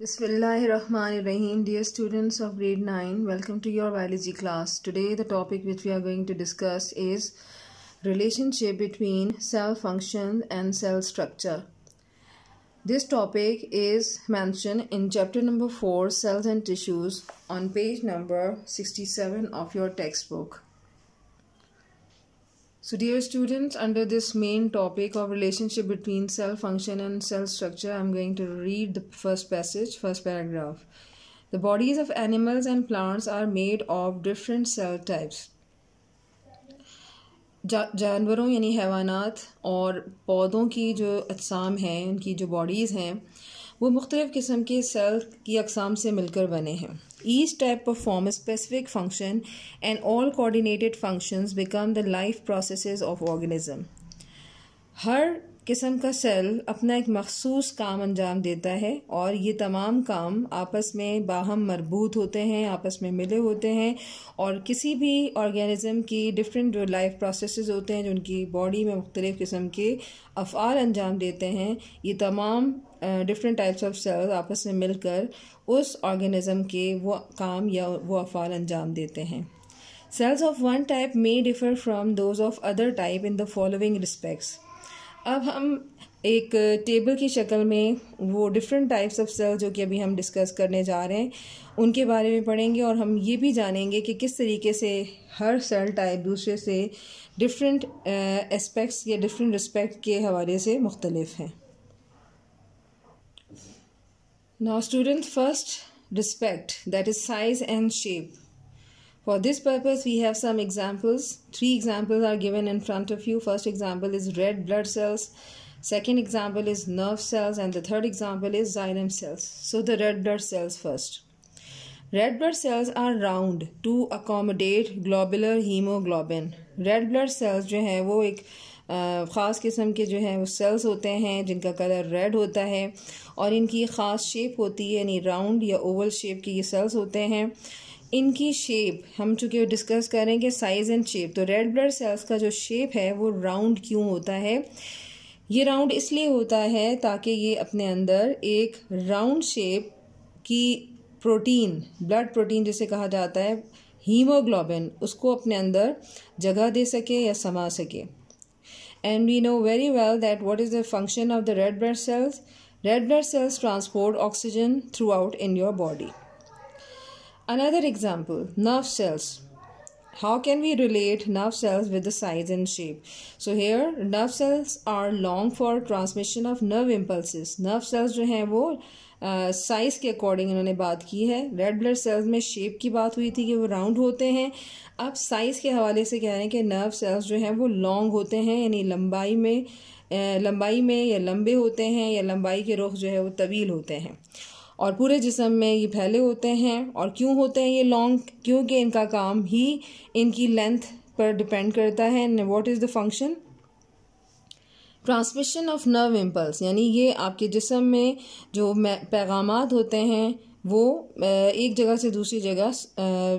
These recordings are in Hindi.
Bismillahirrahmanirrahim. Dear students of grade 9, welcome to your biology class. Today the topic which we are going to discuss is relationship between cell function and cell structure. This topic is mentioned in chapter number 4, Cells and Tissues, on page number 67 of your textbook. So dear students, under this main topic of relationship between cell function and cell structure, I am going to read the first paragraph. The bodies of animals and plants are made of different cell types. जानवरों यानी हैवानात और पौधों की जो अक़साम हैं, उनकी जो बॉडीज़ हैं, वो मुख्तलिफ़ किस्म के सेल की अक़साम से मिलकर बने हैं. Each type perform a specific function and all coordinated functions become the life processes of organism. हर किस्म का सेल अपना एक मखसूस काम अंजाम देता है और ये तमाम काम आपस में बाहम मरबूत होते हैं, आपस में मिले होते हैं और किसी भी ऑर्गेनिज्म की डिफरेंट जो लाइफ प्रोसेसेस होते हैं जो उनकी बॉडी में मुख्तलिफ़ किस्म के अफ़आल अंजाम देते हैं, ये तमाम डिफरेंट टाइप्स ऑफ सेल्स आपस में मिलकर उस ऑर्गेनिज्म के वो काम या वो अफ़आल अंजाम देते हैं. Cells of one type may differ from those of other type in the following respects. अब हम एक टेबल की शक्ल में वो डिफरेंट टाइप्स ऑफ सेल जो कि अभी हम डिस्कस करने जा रहे हैं उनके बारे में पढ़ेंगे और हम ये भी जानेंगे कि किस तरीके से हर सेल टाइप दूसरे से डिफरेंट एस्पेक्ट्स या डिफरेंट रिस्पेक्ट के हवाले से मुख्तलिफ हैं. Now students, first respect, that is size and shape. For this purpose we have some examples. 3 examples are given in front of you. First example is red blood cells, second example is nerve cells, and the third example is xylem cells. So the red blood cells first. Red blood cells are round to accommodate globular hemoglobin. Red blood cells जो हैं वो एक ख़ास किस्म के जो हैं वो सेल्स होते हैं जिनका कलर रेड होता है और इनकी ख़ास शेप होती है, यानी राउंड या ओवल शेप के ये सेल्स होते हैं. इनकी शेप हम चूँकि डिस्कस करेंगे साइज़ एंड शेप. तो रेड ब्लड सेल्स का जो शेप है वो राउंड क्यों होता है? ये राउंड इसलिए होता है ताकि ये अपने अंदर एक राउंड शेप की प्रोटीन, ब्लड प्रोटीन जिसे कहा जाता है, हीमोग्लोबिन, उसको अपने अंदर जगह दे सके या समा सके. And we know very well that what is the function of the red blood cells? Red blood cells transport oxygen throughout in your body. Another example, nerve cells. How can we relate nerve cells with the size and shape? So here nerve cells are long for transmission of nerve impulses. Nerve cells जो हैं वो साइज़ के अकॉर्डिंग इन्होंने बात की है. रेड ब्लड सेल्स में शेप की बात हुई थी कि वो राउंड होते हैं. अब साइज़ के हवाले से कह रहे हैं कि नर्व सेल्स जो हैं वो लॉन्ग होते हैं, यानी लंबाई में या लंबे होते हैं या लंबाई के रुख जो है वो तवील होते हैं और पूरे जिस्म में ये फैले होते हैं. और क्यों होते हैं ये लॉन्ग? क्योंकि इनका काम ही इनकी लेंथ पर डिपेंड करता है. What is the function? Transmission of nerve impulse, यानी ये आपके जिस्म में जो पैगामात होते हैं वो एक जगह से दूसरी जगह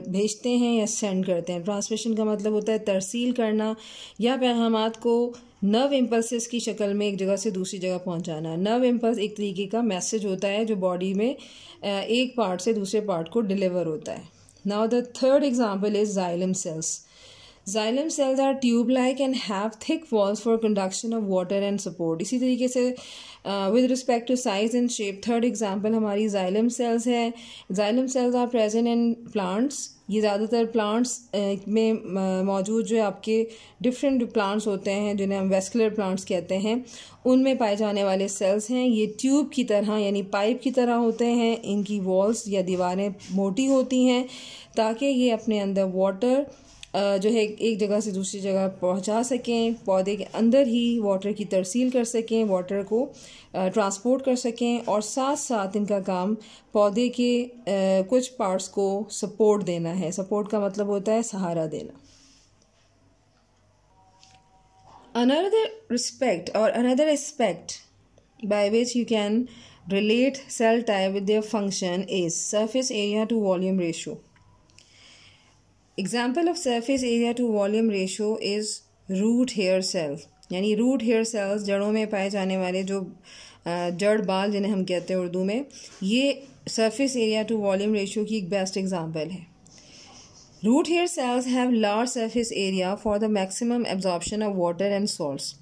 भेजते हैं या सेंड करते हैं. ट्रांसमिशन का मतलब होता है तरसील करना या पैगामात को नर्व इम्पल्सेस की शक्ल में एक जगह से दूसरी जगह पहुंचाना. नर्व इम्पल्स एक तरीके का मैसेज होता है जो बॉडी में एक पार्ट से दूसरे पार्ट को डिलीवर होता है. Now the third example is xylem cells. Xylem cells are tube-like and have thick walls for conduction of water and support. इसी तरीके से with respect to size and shape, third example हमारी xylem cells है. Xylem cells are present in plants. ये ज़्यादातर plants में मौजूद जो आपके different plants होते हैं जिन्हें हम vascular plants कहते हैं, उनमें पाए जाने वाले cells हैं. ये ट्यूब की तरह यानी पाइप की तरह होते हैं. इनकी walls या दीवारें मोटी होती हैं ताकि ये अपने अंदर वाटर जो है एक जगह से दूसरी जगह पहुंचा सकें, पौधे के अंदर ही वाटर की तरसील कर सकें, वाटर को ट्रांसपोर्ट कर सकें और साथ साथ इनका काम पौधे के कुछ पार्ट्स को सपोर्ट देना है. सपोर्ट का मतलब होता है सहारा देना. Another respect or another aspect by which you can relate cell type with their function is surface area to volume ratio. Example of surface area to volume ratio is root hair cell. यानी रूट हेयर सेल्स, जड़ों में पाए जाने वाले जो जड़ बाल जिन्हें हम कहते हैं उर्दू में, ये surface area to volume ratio की एक बेस्ट एग्जांपल है। Root hair cells have large surface area for the maximum absorption of water and salts.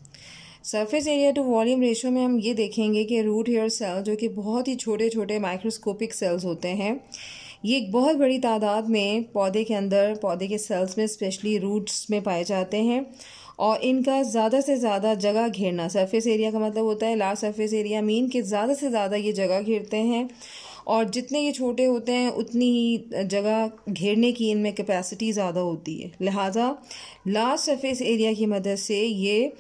Surface area to volume ratio में हम ये देखेंगे कि रूट हेयर सेल जो कि बहुत ही छोटे छोटे माइक्रोस्कोपिक सेल्स होते हैं, ये एक बहुत बड़ी तादाद में पौधे के अंदर, पौधे के सेल्स में स्पेशली रूट्स में पाए जाते हैं और इनका ज़्यादा से ज़्यादा जगह घेरना, सरफेस एरिया का मतलब होता है लार्ज सरफेस एरिया मीन कि ज़्यादा से ज़्यादा ये जगह घेरते हैं और जितने ये छोटे होते हैं उतनी ही जगह घेरने की इनमें कैपेसिटी ज़्यादा होती है। लिहाजा लार्ज सरफेस एरिया की मदद से ये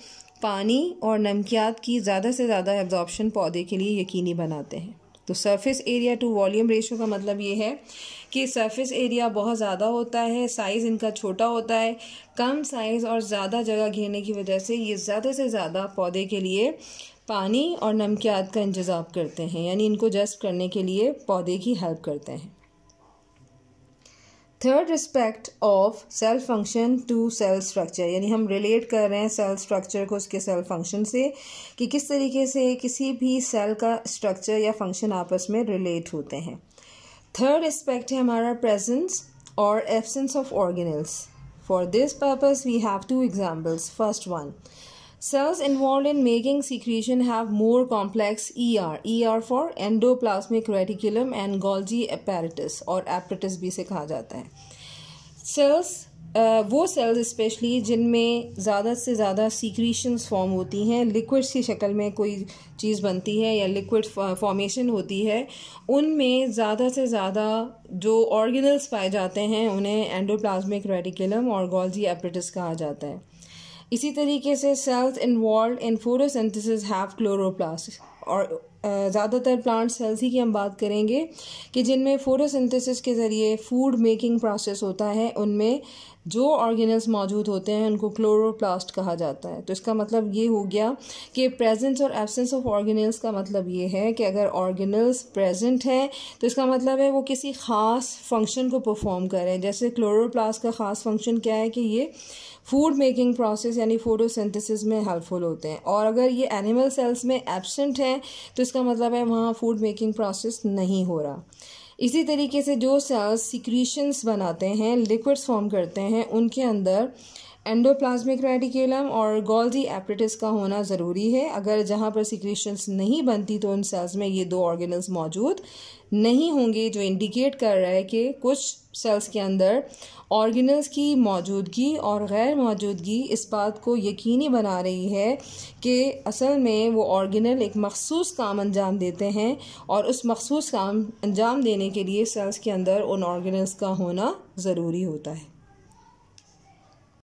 पानी और नमकियात की ज़्यादा से ज़्यादा एब्जॉर्प्शन पौधे के लिए यकीनी बनाते हैं। तो surface area to volume ratio का मतलब ये है कि सरफेस एरिया बहुत ज़्यादा होता है, साइज़ इनका छोटा होता है, कम साइज़ और ज़्यादा जगह घेरने की वजह से ये ज़्यादा से ज़्यादा पौधे के लिए पानी और नमकियात का इंतज़ाम करते हैं, यानी इनको जज़्ब करने के लिए पौधे की हेल्प करते हैं। Third, respect of cell function to cell structure, यानी हम रिलेट कर रहे हैं सेल स्ट्रक्चर को उसके सेल फंक्शन से कि किस तरीके से किसी भी सेल का स्ट्रक्चर या फंक्शन आपस में रिलेट होते हैं। थर्ड एस्पेक्ट है हमारा प्रेजेंस और absence of organelles. For this purpose we have two examples. First one, cells involved in making secretion have more complex ER for endoplasmic reticulum and Golgi apparatus, और apparatus भी से कहा जाता है। सेल्स वो सेल्स स्पेशली जिनमें ज़्यादा से ज़्यादा सीक्रीशंस फॉर्म होती हैं, लिक्विड्स की शक्ल में कोई चीज़ बनती है या लिक्विड फॉर्मेशन होती है, उनमें ज़्यादा से ज़्यादा जो ऑर्गेनल्स पाए जाते हैं उन्हें एंडोप्लाज्मिक रेटिकुलम और गोल्जी एपरेटस कहा जाता है। इसी तरीके से cells involved in photosynthesis have chloroplast, और ज़्यादातर प्लांट सेल्स ही की हम बात करेंगे कि जिनमें फोटोसिंथेसिस के ज़रिए फूड मेकिंग प्रोसेस होता है, उनमें जो ऑर्गेनल्स मौजूद होते हैं उनको क्लोरोप्लास्ट कहा जाता है। तो इसका मतलब ये हो गया कि प्रेजेंस और एब्सेंस ऑफ ऑर्गेनल्स का मतलब ये है कि अगर ऑर्गेनल्स प्रेजेंट हैं तो इसका मतलब है वो किसी ख़ास फंक्शन को परफॉर्म करें। जैसे क्लोरोप्लास्ट का ख़ास फंक्शन क्या है कि ये फूड मेकिंग प्रोसेस यानी फोटोसिंथेसिस में हेल्पफुल होते हैं, और अगर ये एनिमल सेल्स में एब्सेंट हैं तो इसका मतलब है वहाँ फूड मेकिंग प्रोसेस नहीं हो रहा। इसी तरीके से जो सेल्स सिक्रीशंस बनाते हैं, लिक्विड्स फॉर्म करते हैं, उनके अंदर एंडोप्लाज्मिक रेटिकुलम और गोल्जी एपरेटस का होना ज़रूरी है। अगर जहाँ पर सिक्रीशंस नहीं बनती तो उन सेल्स में ये दो ऑर्गेनल्स मौजूद नहीं होंगे, जो इंडिकेट कर रहा है कि कुछ सेल्स के अंदर ऑर्गेनल्स की मौजूदगी और गैर मौजूदगी इस बात को यकीनी बना रही है कि असल में वो ऑर्गेनल एक मखसूस काम अंजाम देते हैं, और उस मखसूस काम अंजाम देने के लिए सेल्स के अंदर उन ऑर्गेनल्स का होना ज़रूरी होता है।